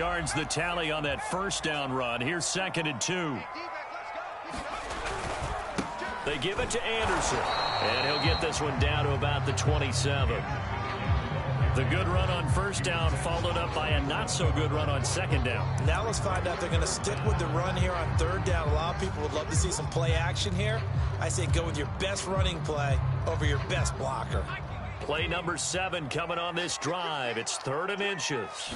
yards the tally on that first down run. Here's 2nd and 2. They give it to Anderson, and he'll get this one down to about the 27. The good run on first down followed up by a not-so-good run on second down. Now let's find out they're going to stick with the run here on third down. A lot of people would love to see some play action here. I say go with your best running play over your best blocker. Play number 7 coming on this drive. It's 3rd and inches.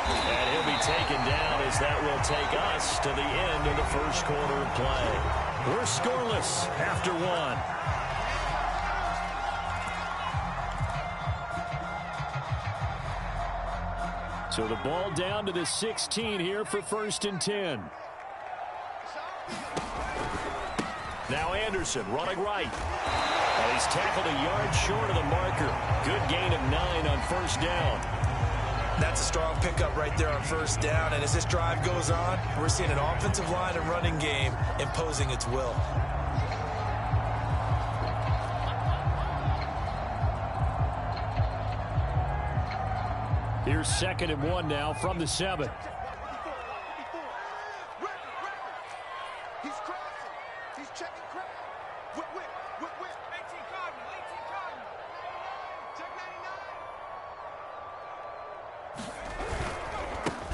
And he'll be taken down as that will take us to the end of the first quarter of play. We're scoreless after 1. So the ball down to the 16 here for 1st and 10. Now Anderson running right. And he's tackled a yard short of the marker. Good gain of 9 on first down. That's a strong pickup right there on first down. And as this drive goes on, we're seeing an offensive line and running game imposing its will. Here's 2nd and 1 now from the 7. He's checking crowd. Whip. 18 Cardinal. Check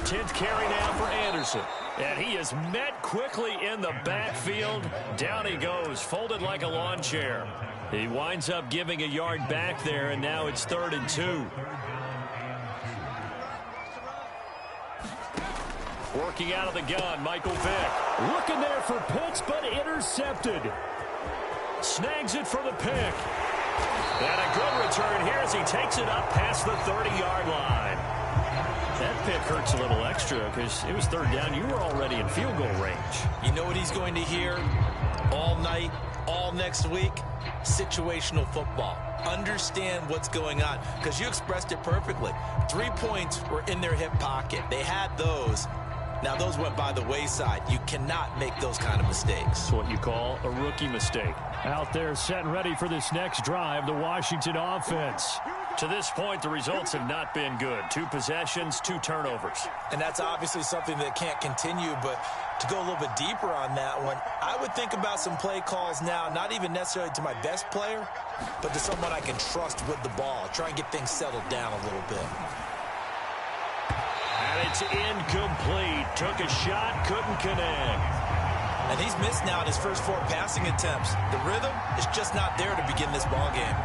99. 10th carry now for Anderson. And he is met quickly in the backfield. Down he goes, folded like a lawn chair. He winds up giving a yard back there, and now it's 3rd and 2. Working out of the gun, Michael Vick. Looking there for Pitts, but intercepted. Snags it for the pick. And a good return here as he takes it up past the 30-yard line. That pick hurts a little extra because it was 3rd down. You were already in field goal range. You know what he's going to hear all night, all next week? Situational football. Understand what's going on, because you expressed it perfectly. 3 points were in their hip pocket. They had those. Now, those went by the wayside. You cannot make those kind of mistakes. It's what you call a rookie mistake. Out there set and ready for this next drive, the Washington offense. To this point, the results have not been good. 2 possessions, 2 turnovers. And that's obviously something that can't continue, but to go a little bit deeper on that one, I would think about some play calls now, not even necessarily to my best player, but to someone I can trust with the ball. Try and get things settled down a little bit. And it's incomplete. Took a shot, couldn't connect. And he's missed now in his first 4 passing attempts. The rhythm is just not there to begin this ball game.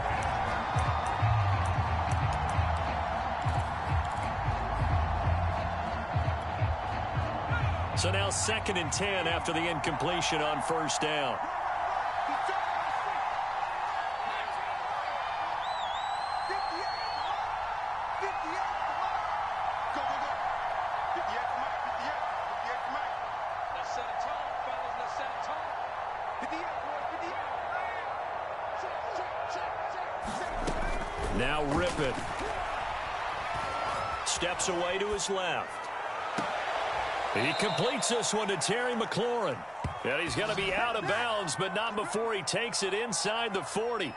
So now 2nd and 10 after the incompletion on first down. Now rip it. Steps away to his left. He completes this one to Terry McLaurin. And he's going to be out of bounds, but not before he takes it inside the 40.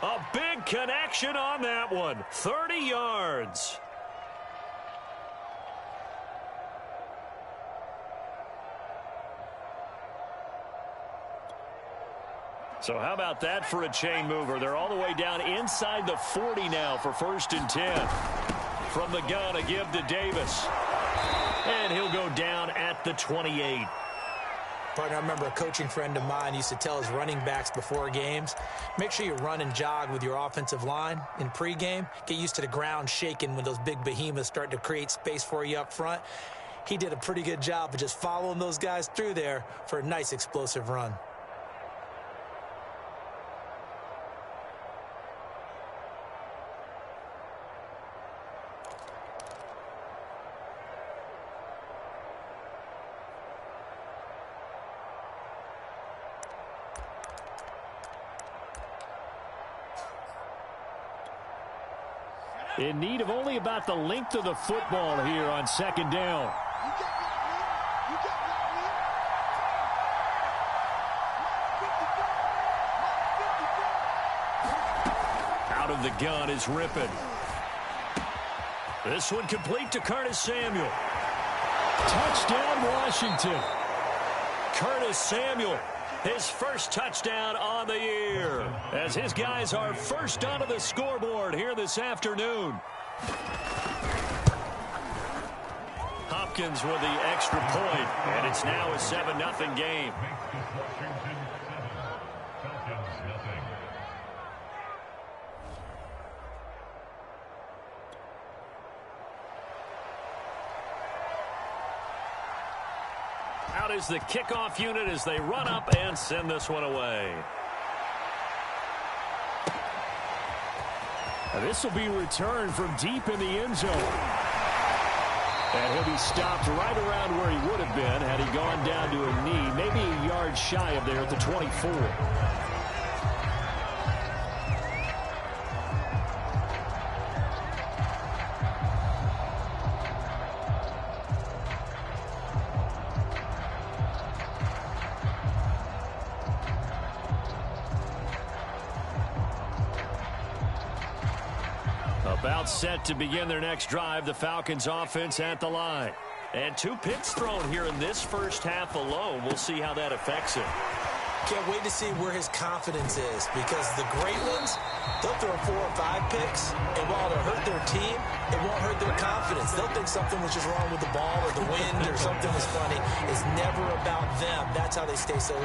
A big connection on that one. 30 yards. So how about that for a chain mover? They're all the way down inside the 40 now for 1st and 10. From the gun, a give to Davis. And he'll go down at the 28. Partner, I remember a coaching friend of mine used to tell his running backs before games, make sure you run and jog with your offensive line in pregame. Get used to the ground shaking when those big behemoths start to create space for you up front. He did a pretty good job of just following those guys through there for a nice explosive run. In need of only about the length of the football here on 2nd down. out of the gun is Rippon. This one complete to Curtis Samuel. Touchdown, Washington. Curtis Samuel, his first touchdown on the year, as his guys are first onto the scoreboard here this afternoon. Hopkins with the extra point, and it's now a 7-0 game. Out is the kickoff unit as they run up and send this one away. And this will be returned from deep in the end zone. And he'll be stopped right around where he would have been had he gone down to a knee, maybe a yard shy of there at the 24. About set to begin their next drive, the Falcons offense at the line. And 2 picks thrown here in this first half alone. We'll see how that affects him. Can't wait to see where his confidence is, because the great ones, they'll throw 4 or 5 picks, and while it'll hurt their team, it won't hurt their confidence. They'll think something was just wrong with the ball or the wind or something was funny. It's never about them. That's how they stay so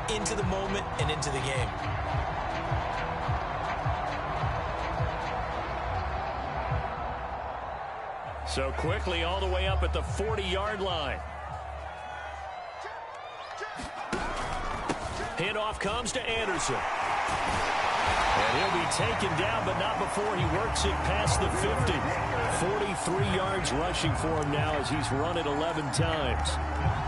into the moment and into the game. So quickly all the way up at the 40-yard line. Handoff comes to Anderson. And he'll be taken down, but not before he works it past the 50. 43 yards rushing for him now as he's run it 11 times.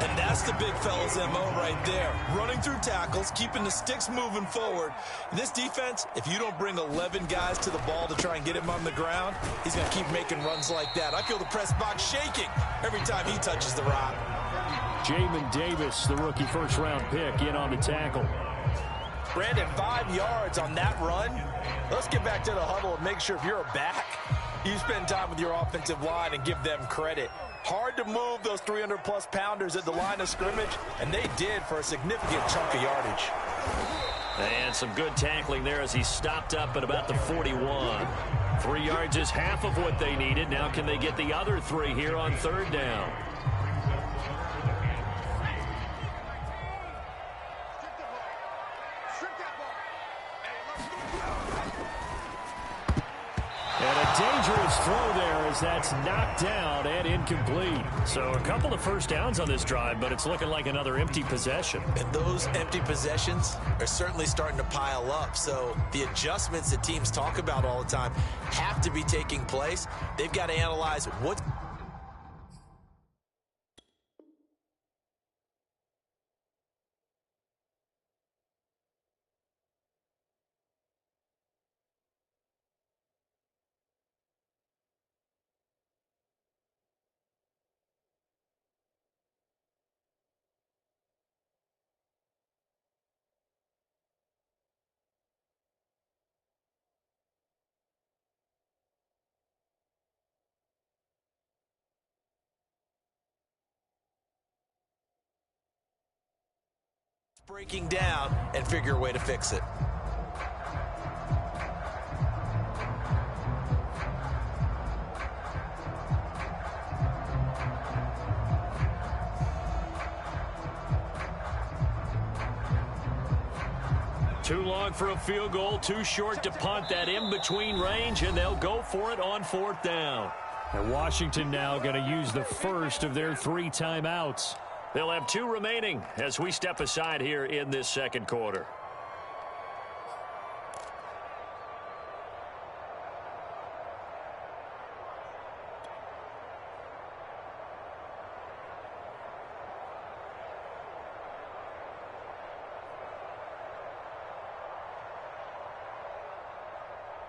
And that's the big fella's MO right there. Running through tackles, keeping the sticks moving forward. In this defense, if you don't bring 11 guys to the ball to try and get him on the ground, he's going to keep making runs like that. I feel the press box shaking every time he touches the rock. Jamin Davis, the rookie first-round pick, in on the tackle. Brandon, 5 yards on that run. Let's get back to the huddle and make sure if you're a back, you spend time with your offensive line and give them credit. Hard to move those 300-plus pounders at the line of scrimmage, and they did for a significant chunk of yardage. And some good tackling there as he stopped up at about the 41. 3 yards is half of what they needed. Now can they get the other 3 here on 3rd down? And a dangerous throw there as that's knocked down and incomplete. So a couple of first downs on this drive, but it's looking like another empty possession. And those empty possessions are certainly starting to pile up. So the adjustments that teams talk about all the time have to be taking place. They've got to analyze what's... breaking down and figure a way to fix it. Too long for a field goal, too short to punt. That in-between range, and they'll go for it on 4th down. And Washington now going to use the first of their 3 timeouts. They'll have 2 remaining as we step aside here in this second quarter.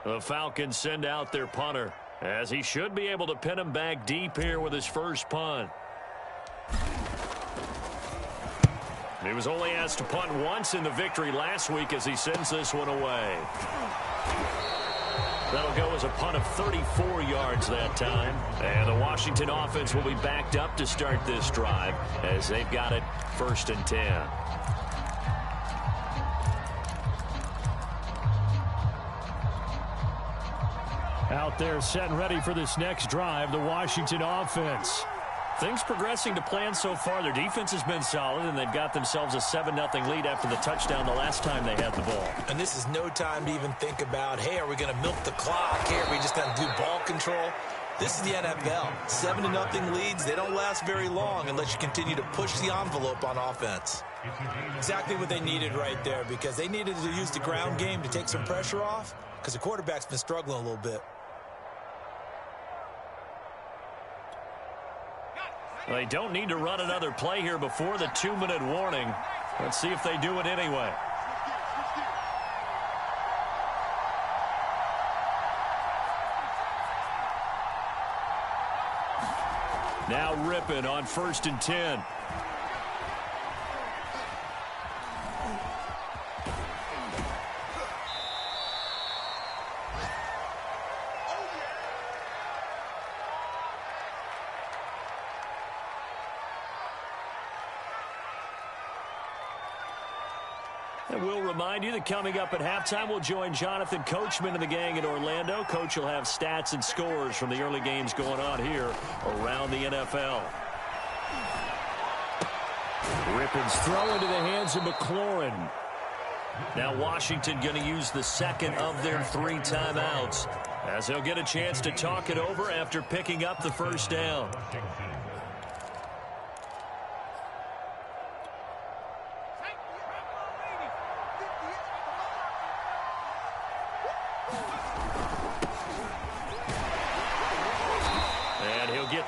The Falcons send out their punter, as he should be able to pin him back deep here with his first punt. He was only asked to punt once in the victory last week as he sends this one away. That'll go as a punt of 34 yards that time. And the Washington offense will be backed up to start this drive as they've got it 1st and 10. Out there set and ready for this next drive, the Washington offense. Things progressing to plan so far. Their defense has been solid, and they've got themselves a 7-0 lead after the touchdown the last time they had the ball. And this is no time to even think about, hey, are we going to milk the clock? Hey, are we just going to do ball control? This is the NFL. 7-0 leads, they don't last very long unless you continue to push the envelope on offense. Exactly what they needed right there, because they needed to use the ground game to take some pressure off, because the quarterback's been struggling a little bit. They don't need to run another play here before the 2-minute warning. Let's see if they do it anyway. Now Rippon on 1st and 10. And we'll remind you that coming up at halftime, we'll join Jonathan Coachman and the gang in Orlando. Coach will have stats and scores from the early games going on here around the NFL. Rippon's throw into the hands of McLaurin. Now Washington going to use the second of their 3 timeouts as they'll get a chance to talk it over after picking up the first down.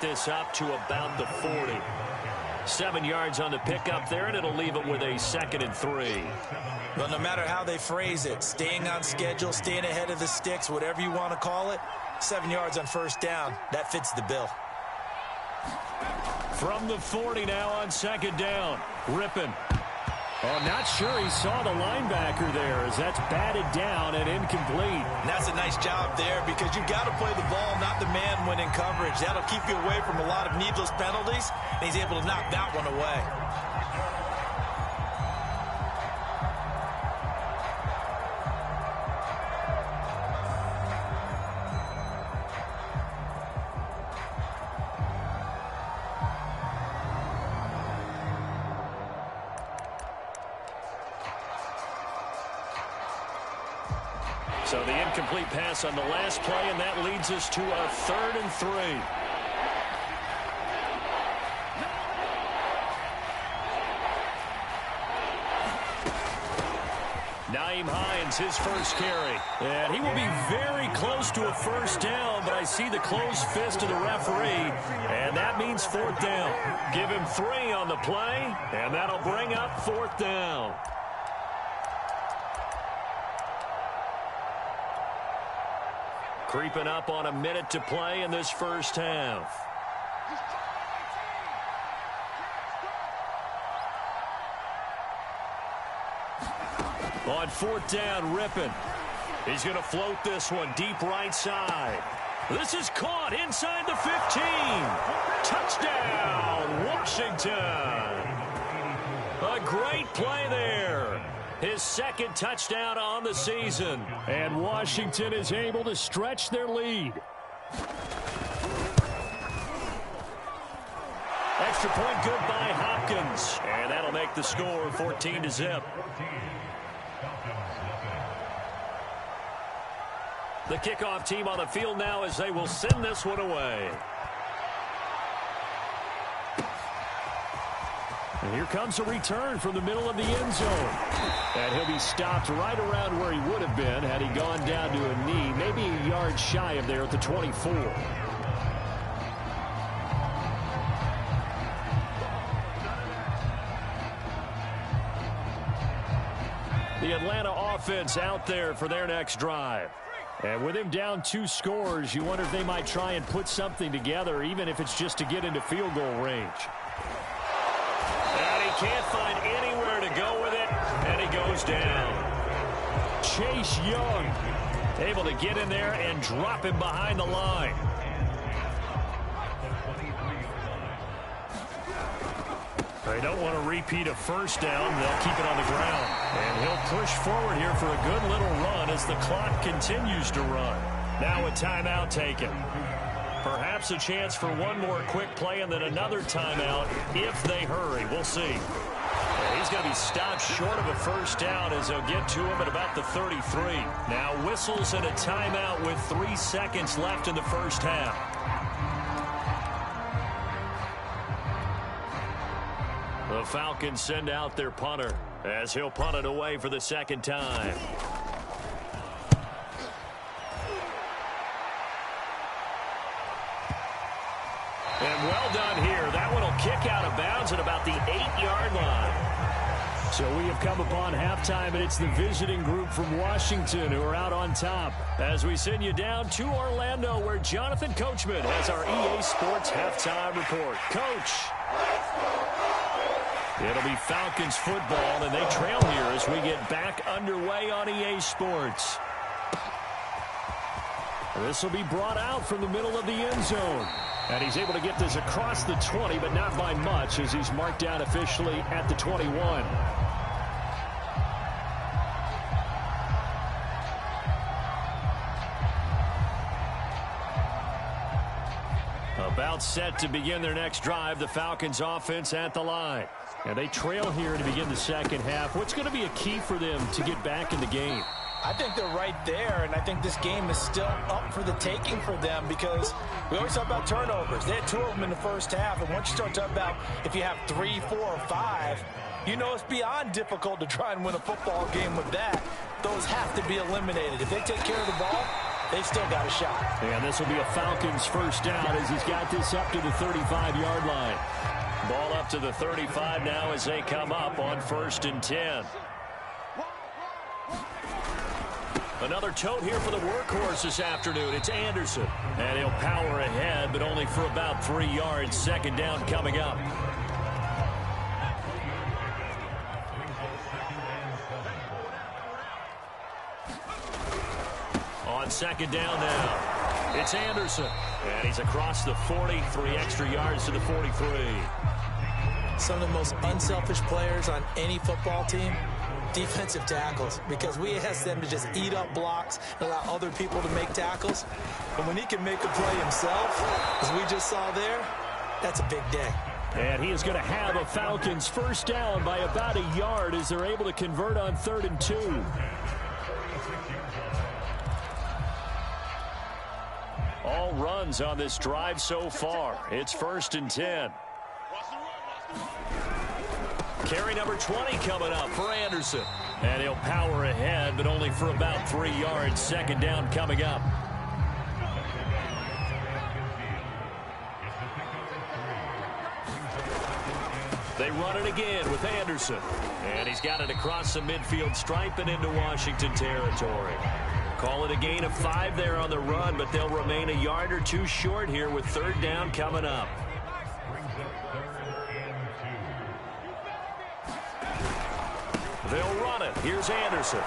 This up to about the 40. 7 yards on the pickup there, and it'll leave it with a 2nd and 3. Well, no matter how they phrase it, staying on schedule, staying ahead of the sticks, whatever you want to call it, 7 yards on 1st down, that fits the bill. From the 40 now on 2nd down, Rippon. Oh, not sure he saw the linebacker there as that's batted down and incomplete. And that's a nice job there because you've got to play the ball, not the man when in coverage. That'll keep you away from a lot of needless penalties, and he's able to knock that one away. So the incomplete pass on the last play, and that leads us to a 3rd and 3. Nyheim Hines, his first carry. And he will be very close to a first down, but I see the closed fist of the referee, and that means 4th down. Give him 3 on the play, and that'll bring up 4th down. Creeping up on a minute to play in this first half. On 4th down, Rippon. He's going to float this one deep right side. This is caught inside the 15. Touchdown, Washington. A great play there. His 2nd touchdown on the season. And Washington is able to stretch their lead. Extra point good by Hopkins. And that'll make the score 14-0. The kickoff team on the field now as they will send this one away. And here comes a return from the middle of the end zone. And he'll be stopped right around where he would have been had he gone down to a knee, maybe a yard shy of there at the 24. The Atlanta offense out there for their next drive. And with him down 2 scores, you wonder if they might try and put something together, even if it's just to get into field goal range. And he can't find anywhere to go with it, and he goes down. Chase Young Able to get in there and drop him behind the line. They don't want to repeat a first down. They'll keep it on the ground. And he'll push forward here for a good little run as the clock continues to run. Now a timeout taken. Perhaps a chance for one more quick play and then another timeout if they hurry. We'll see. He's going to be stopped short of a first down as they'll get to him at about the 33. Now whistles and a timeout with 3 seconds left in the first half. The Falcons send out their punter as he'll punt it away for the second time. And well done here. That one will kick out of bounds at about the 8-yard line. So we have come upon halftime, and it's the visiting group from Washington who are out on top. As we send you down to Orlando, where Jonathan Coachman has our EA Sports halftime report. Coach. It'll be Falcons football, and they trail here as we get back underway on EA Sports. This will be brought out from the middle of the end zone. And he's able to get this across the 20, but not by much, as he's marked down officially at the 21. About set to begin their next drive, the Falcons offense at the line. And they trail here to begin the second half. What's going to be a key for them to get back in the game? I think they're right there, and I think this game is still up for the taking for them because we always talk about turnovers. They had 2 of them in the first half, and once you start talking about if you have 3, 4, or 5, you know it's beyond difficult to try and win a football game with that. Those have to be eliminated. If they take care of the ball, they've still got a shot. And this will be a Falcons first down as he's got this up to the 35-yard line. Ball up to the 35 now as they come up on 1st and 10. Another tote here for the workhorse this afternoon. It's Anderson. And he'll power ahead, but only for about 3 yards. Second down coming up. On second down now, it's Anderson. And he's across the 40, 3 extra yards to the 43. Some of the most unselfish players on any football team, defensive tackles, because we ask them to just eat up blocks and allow other people to make tackles. But when he can make a play himself, as we just saw there, that's a big day. And he is going to have a Falcons first down by about a yard as they're able to convert on 3rd and 2. All runs on this drive so far. It's 1st and 10. Carry number 20 coming up for Anderson. And he'll power ahead, but only for about 3 yards. Second down coming up. They run it again with Anderson. And he's got it across the midfield stripe and into Washington territory. Call it a gain of 5 there on the run, but they'll remain a yard or 2 short here with 3rd down coming up. They'll run it. Here's Anderson.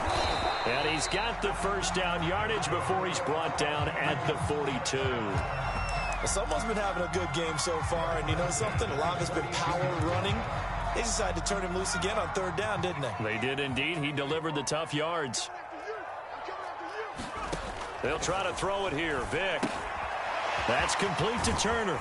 And he's got the first down yardage before he's brought down at the 42. Well, someone's been having a good game so far, and you know something? A lot of it's been power running. They decided to turn him loose again on 3rd down, didn't they? They did indeed. He delivered the tough yards. They'll try to throw it here. Vick. That's complete to Turner.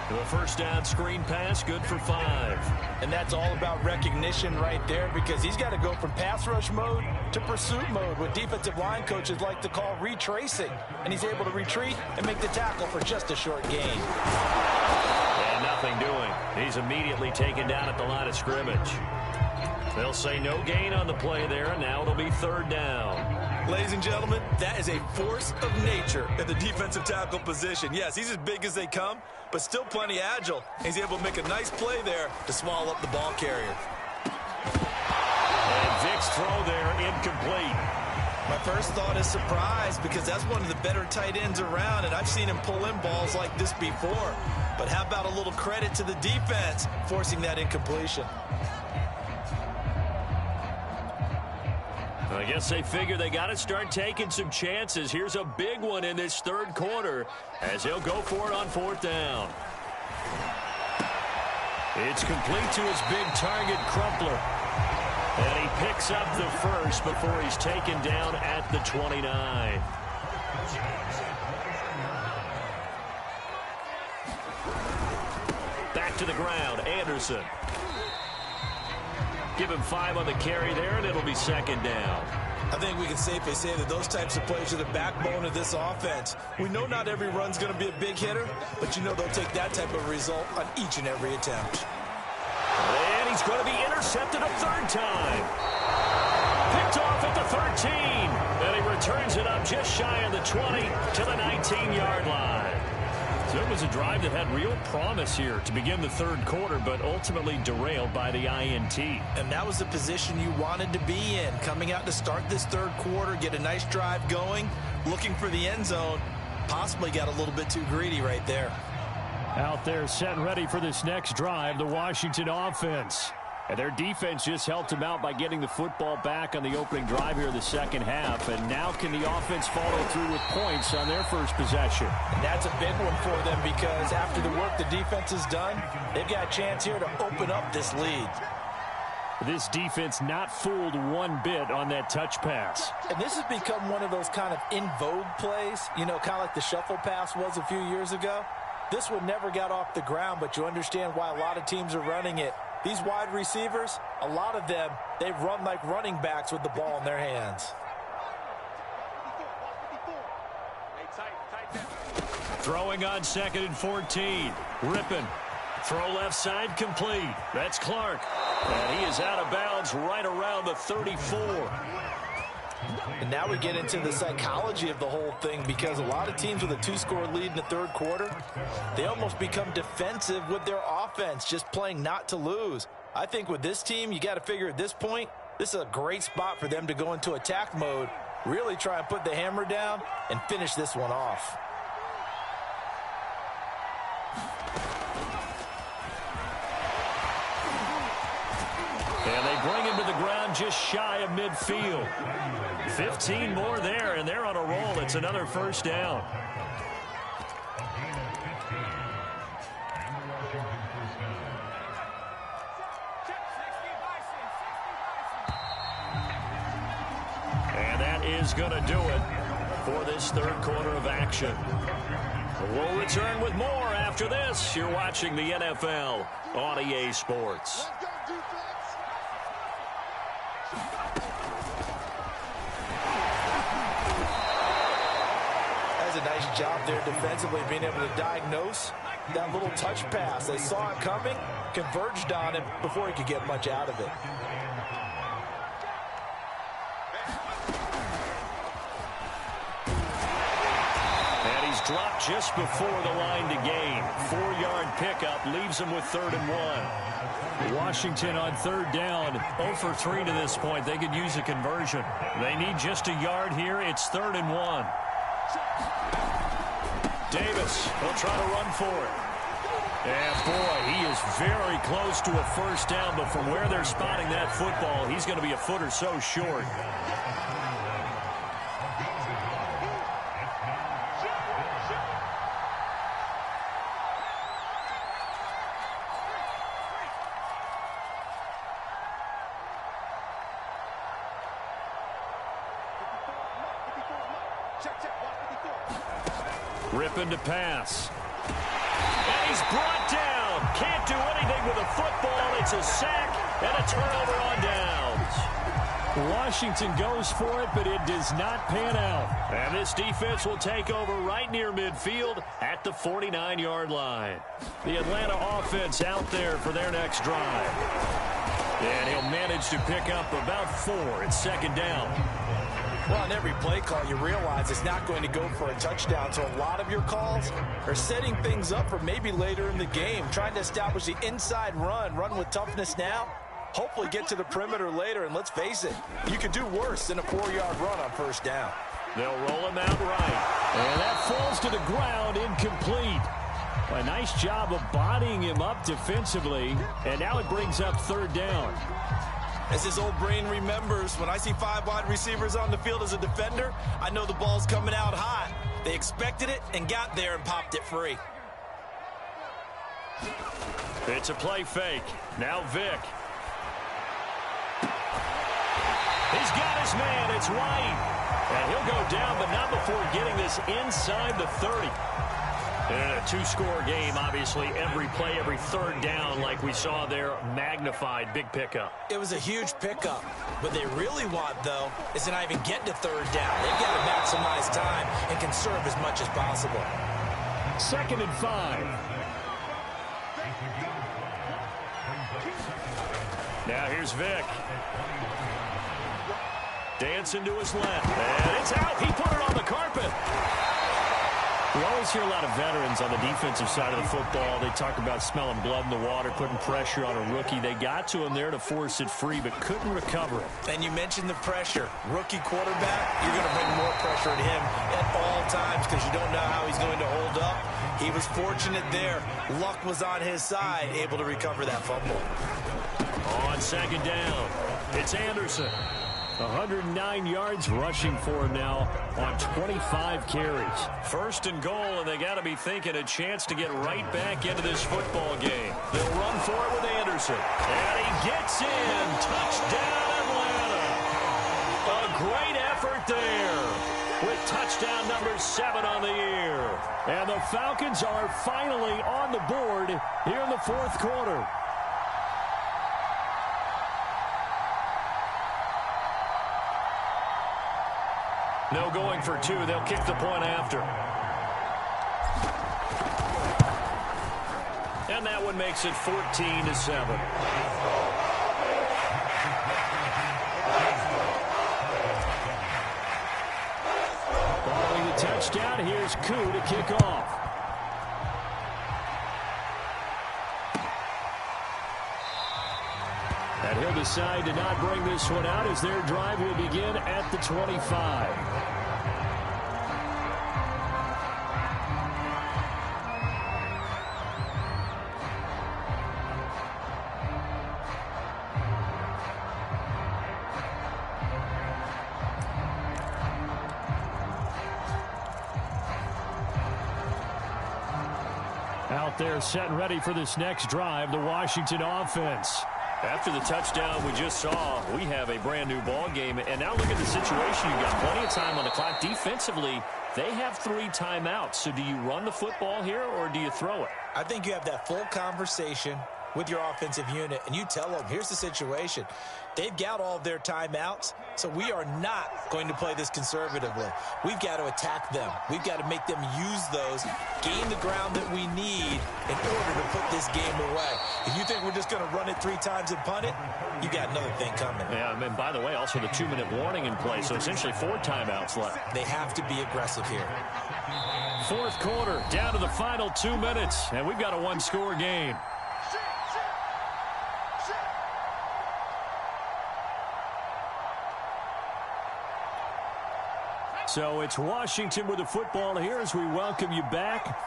The first down screen pass, good for 5. And that's all about recognition right there because he's got to go from pass rush mode to pursuit mode, what defensive line coaches like to call retracing. And he's able to retreat and make the tackle for just a short gain. And nothing doing. He's immediately taken down at the line of scrimmage. They'll say no gain on the play there, and now it'll be 3rd down. Ladies and gentlemen, that is a force of nature at the defensive tackle position. Yes, he's as big as they come, but still plenty agile. He's able to make a nice play there to swallow up the ball carrier. And Vick's throw there incomplete. My first thought is surprise because that's one of the better tight ends around, and I've seen him pull in balls like this before. But how about a little credit to the defense forcing that incompletion? I guess they figure they got to start taking some chances. Here's a big one in this third quarter as he'll go for it on fourth down. It's complete to his big target, Crumpler. And he picks up the first before he's taken down at the 29. Back to the ground, Anderson. Give him 5 on the carry there, and it'll be second down. I think we can safely say that those types of plays are the backbone of this offense. We know not every run's going to be a big hitter, but you know they'll take that type of result on each and every attempt. And he's going to be intercepted a third time. Picked off at the 13. And he returns it up just shy of the 20 to the 19-yard line. So it was a drive that had real promise here to begin the third quarter, but ultimately derailed by the INT. And that was the position you wanted to be in, coming out to start this third quarter, get a nice drive going, looking for the end zone. Possibly got a little bit too greedy right there. Out there set and ready for this next drive, the Washington offense. And their defense just helped them out by getting the football back on the opening drive here in the second half. And now can the offense follow through with points on their first possession? And that's a big one for them because after the work the defense has done, they've got a chance here to open up this lead. This defense not fooled one bit on that touch pass. And this has become one of those kind of in vogue plays, you know, kind of like the shuffle pass was a few years ago. This one never got off the ground, but you understand why a lot of teams are running it. These wide receivers, a lot of them, they run like running backs with the ball in their hands. Throwing on 2nd and 14. Rippon. Throw left side complete. That's Clark. And he is out of bounds right around the 34. And now we get into the psychology of the whole thing because a lot of teams with a 2-score lead in the third quarter, they almost become defensive with their offense, just playing not to lose. I think with this team, you got to figure at this point, this is a great spot for them to go into attack mode, really try and put the hammer down and finish this one off. And they bring him to the ground just shy of midfield. 15 more there, and they're on a roll. It's another first down. And that is going to do it for this third quarter of action. We'll return with more after this. You're watching the NFL on EA Sports. A nice job there defensively, being able to diagnose that little touch pass. They saw it coming, converged on it before he could get much out of it. And he's dropped just before the line to gain. 4-yard pickup leaves him with 3rd and 1. Washington on third down, 0 for 3 to this point. They could use a conversion. They need just a yard here. It's 3rd and 1. Davis will try to run for it. And, boy, he is very close to a first down, but from where they're spotting that football, he's going to be a foot or so short. Rippon to pass. And he's brought down. Can't do anything with a football. It's a sack and a turnover on downs. Washington goes for it, but it does not pan out. And this defense will take over right near midfield at the 49-yard line. The Atlanta offense out there for their next drive. And he'll manage to pick up about 4. It's second down. Well, on every play call, you realize it's not going to go for a touchdown. So a lot of your calls are setting things up for maybe later in the game, trying to establish the inside run with toughness now, hopefully get to the perimeter later. And let's face it, you could do worse than a 4-yard run on first down. They'll roll him out right. And that falls to the ground, incomplete. A nice job of bodying him up defensively, and now it brings up third down. As his old brain remembers, when I see 5 wide receivers on the field as a defender, I know the ball's coming out hot. They expected it and got there and popped it free. It's a play fake. Now Vick. He's got his man. It's White. And he'll go down, but not before getting this inside the 30. And in a 2-score game, obviously, every play, every third down, like we saw there, magnified, big pickup. It was a huge pickup. What they really want, though, is to not even get to third down. They've got to maximize time and conserve as much as possible. 2nd and 5. Now here's Vick. Dancing to his left. And it's out. He put it on the carpet. We always hear a lot of veterans on the defensive side of the football. They talk about smelling blood in the water, putting pressure on a rookie. They got to him there to force it free, but couldn't recover it. And you mentioned the pressure. Rookie quarterback, you're going to bring more pressure at him at all times because you don't know how he's going to hold up. He was fortunate there. Luck was on his side, able to recover that fumble. On 2nd down, it's Anderson. 109 yards rushing for him now on 25 carries. 1st and goal, and they got to be thinking a chance to get right back into this football game. They'll run for it with Anderson. And he gets in. Touchdown, Atlanta. A great effort there with touchdown number 7 on the year. And the Falcons are finally on the board here in the 4th quarter. No going for 2. They'll kick the point after. And that one makes it 14-7. Following the touchdown, here's Koo to kick off. And he'll decide to not bring this one out as their drive will begin at the 25. Out there set and ready for this next drive, the Washington offense. After the touchdown we just saw, we have a brand new ball game. And now look at the situation. You've got plenty of time on the clock. Defensively, they have 3 timeouts. So do you run the football here or do you throw it? I think you have that full conversation with your offensive unit, and you tell them, here's the situation. They've got all of their timeouts, so we are not going to play this conservatively. We've got to attack them. We've got to make them use those, gain the ground that we need in order to put this game away. If you think we're just going to run it 3 times and punt it, you got another thing coming. Yeah, and by the way, also the 2-minute warning in play, so essentially 4 timeouts left. They have to be aggressive here. 4th quarter, down to the final 2 minutes, and we've got a 1-score game. So it's Washington with the football here as we welcome you back.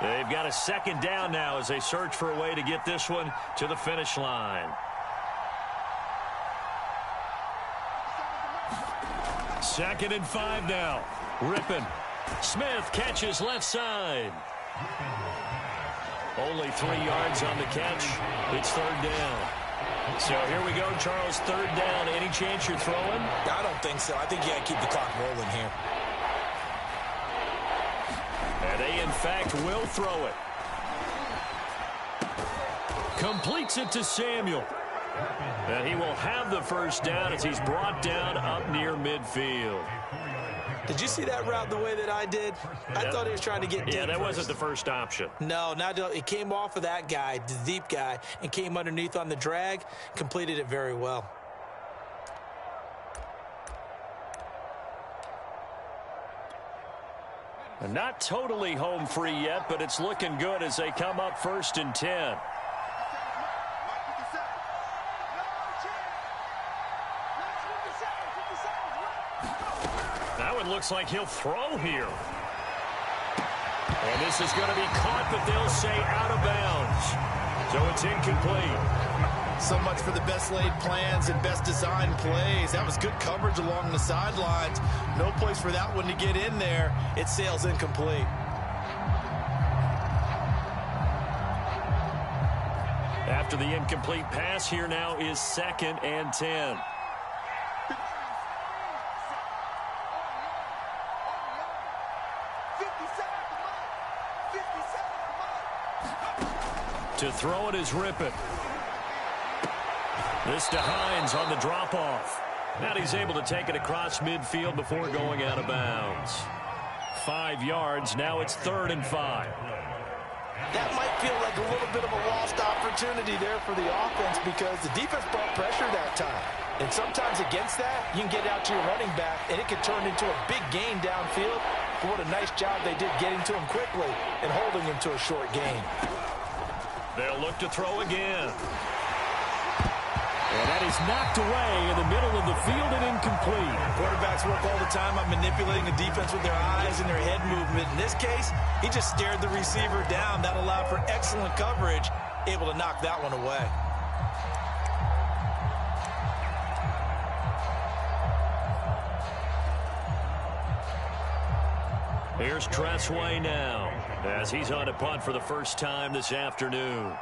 They've got a 2nd down now as they search for a way to get this one to the finish line. 2nd and 5 now. Rippin. Smith catches left side. Only 3 yards on the catch. It's 3rd down. So here we go, Charles, 3rd down. Any chance you're throwing? I don't think so. I think you got to keep the clock rolling here. And they, in fact, will throw it. Completes it to Samuel. And he will have the 1st down as he's brought down up near midfield. Did you see that route the way that I did? I thought he was trying to get deep. Yeah, that wasn't the first option. No, it came off of that guy, the deep guy, and came underneath on the drag, completed it very well. Not totally home free yet, but it's looking good as they come up 1st and 10. That one looks like he'll throw here. And this is going to be caught, but they'll say out of bounds. So it's incomplete. So much for the best laid plans and best designed plays. That was good coverage along the sidelines. No place for that one to get in there. It sails incomplete. After the incomplete pass, here now is 2nd and 10. To throw it is Rippett. This to Hines on the drop-off. Now he's able to take it across midfield before going out of bounds. 5 yards. Now it's 3rd and 5. That might feel like a little bit of a lost opportunity there for the offense because the defense brought pressure that time. And sometimes against that, you can get out to your running back, and it can turn into a big gain downfield. But what a nice job they did getting to him quickly and holding him to a short gain. They'll look to throw again. And that is knocked away in the middle of the field and incomplete. Quarterbacks work all the time on manipulating the defense with their eyes and their head movement. In this case, he just stared the receiver down. That allowed for excellent coverage, able to knock that one away. Here's Tressway now as he's on a punt for the first time this afternoon.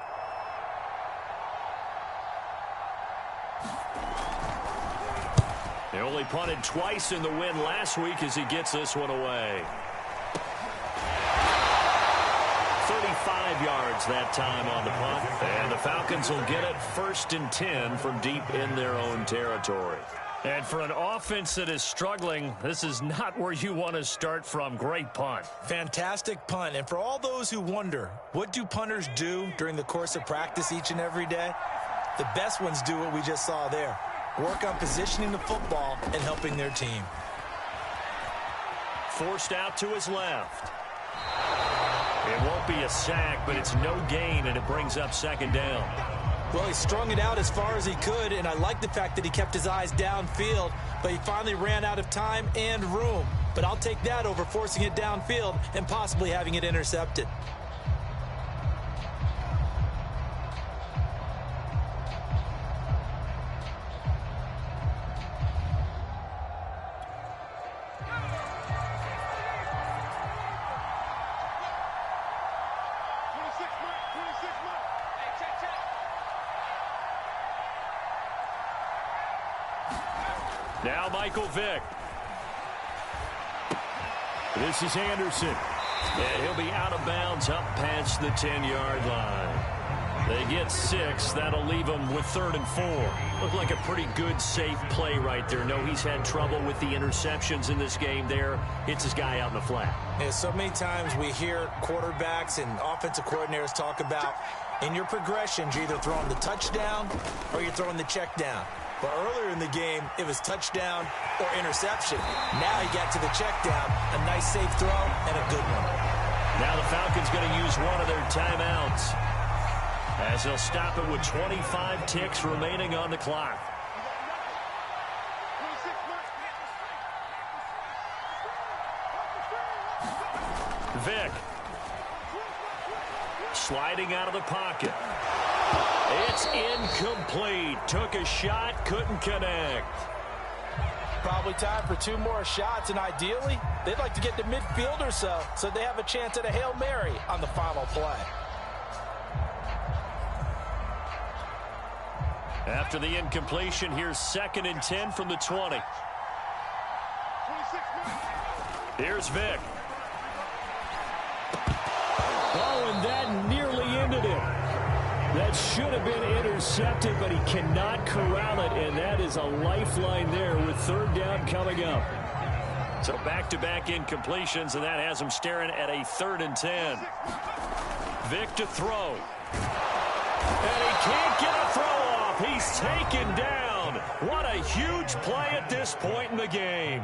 They only punted twice in the win last week as he gets this one away. 35 yards that time on the punt. And the Falcons will get it 1st and 10 from deep in their own territory. And for an offense that is struggling, this is not where you want to start from. Great punt. Fantastic punt. And for all those who wonder, what do punters do during the course of practice each and every day? The best ones do what we just saw there. Work on positioning the football and helping their team. Forced out to his left. It won't be a sack, but it's no gain, and it brings up 2nd down. Well, he strung it out as far as he could, and I like the fact that he kept his eyes downfield, but he finally ran out of time and room. But I'll take that over forcing it downfield and possibly having it intercepted. Now Michael Vick. This is Anderson. And he'll be out of bounds up past the 10-yard line. They get 6. That'll leave them with 3rd and 4. Looked like a pretty good, safe play right there. No, he's had trouble with the interceptions in this game there. Hits his guy out in the flat. Yeah, so many times we hear quarterbacks and offensive coordinators talk about in your progressions, you're either throwing the touchdown or you're throwing the check down. But earlier in the game, it was touchdown or interception. Now he got to the check down, a nice safe throw, and a good one. Now the Falcons going to use one of their timeouts as they'll stop it with 25 ticks remaining on the clock. Vick. Sliding out of the pocket. It's incomplete. Took a shot, couldn't connect. Probably time for 2 more shots, and ideally, they'd like to get to midfield or so they have a chance at a Hail Mary on the final play. After the incompletion, here's 2nd and 10 from the 20. Here's Vick. Oh, and that nearly ended it. That should have been intercepted, but he cannot corral it, and that is a lifeline there with 3rd down coming up. So back-to-back incompletions, and that has him staring at a 3rd and 10. Vick to throw. And he can't get a throw off. He's taken down. What a huge play at this point in the game.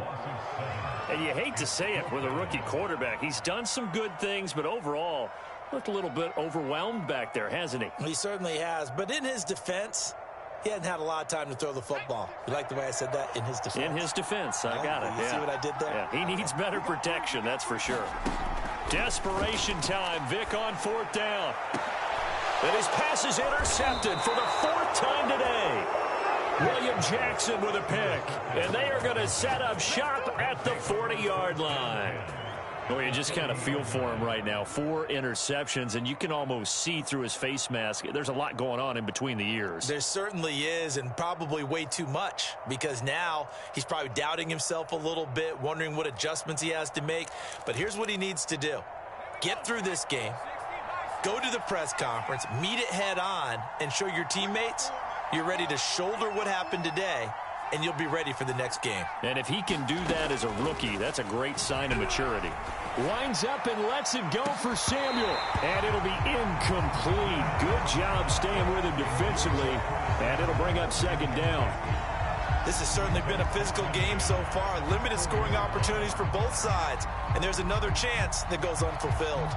And you hate to say it with a rookie quarterback. He's done some good things, but overall, looked a little bit overwhelmed back there, hasn't he? He certainly has. But in his defense, he hadn't had a lot of time to throw the football. You like the way I said that? In his defense. In his defense. I got it. You see what I did there? Yeah, he needs better protection, that's for sure. Desperation time. Vick on 4th down. And his pass is intercepted for the 4th time today. William Jackson with a pick. And they are going to set up shop at the 40-yard line. Well, you just kind of feel for him right now. 4 interceptions, and you can almost see through his face mask. There's a lot going on in between the ears. There certainly is, and probably way too much, because now he's probably doubting himself a little bit, wondering what adjustments he has to make. But here's what he needs to do. Get through this game, go to the press conference, meet it head on, and show your teammates you're ready to shoulder what happened today, and you'll be ready for the next game. And if he can do that as a rookie, that's a great sign of maturity. Winds up and lets it go for Samuel. And it'll be incomplete. Good job staying with him defensively. And it'll bring up 2nd down. This has certainly been a physical game so far. Limited scoring opportunities for both sides. And there's another chance that goes unfulfilled.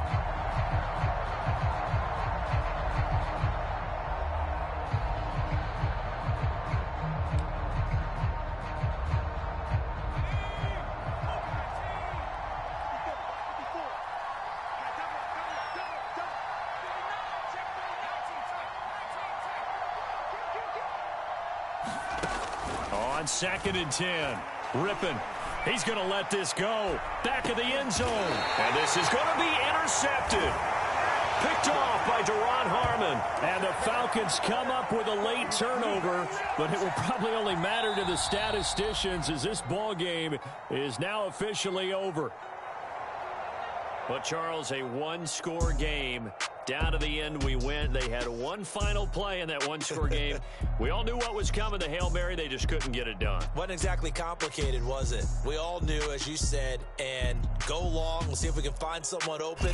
On 2nd and 10. Rippon. He's going to let this go. Back of the end zone. And this is going to be intercepted. Picked off by Deron Harmon. And the Falcons come up with a late turnover, but it will probably only matter to the statisticians as this ball game is now officially over. But, Charles, a one-score game. Down to the end we went. They had one final play in that one-score game. We all knew what was coming, the Hail Mary. They just couldn't get it done. Wasn't exactly complicated, was it? We all knew, as you said, and go long. We'll see if we can find someone open.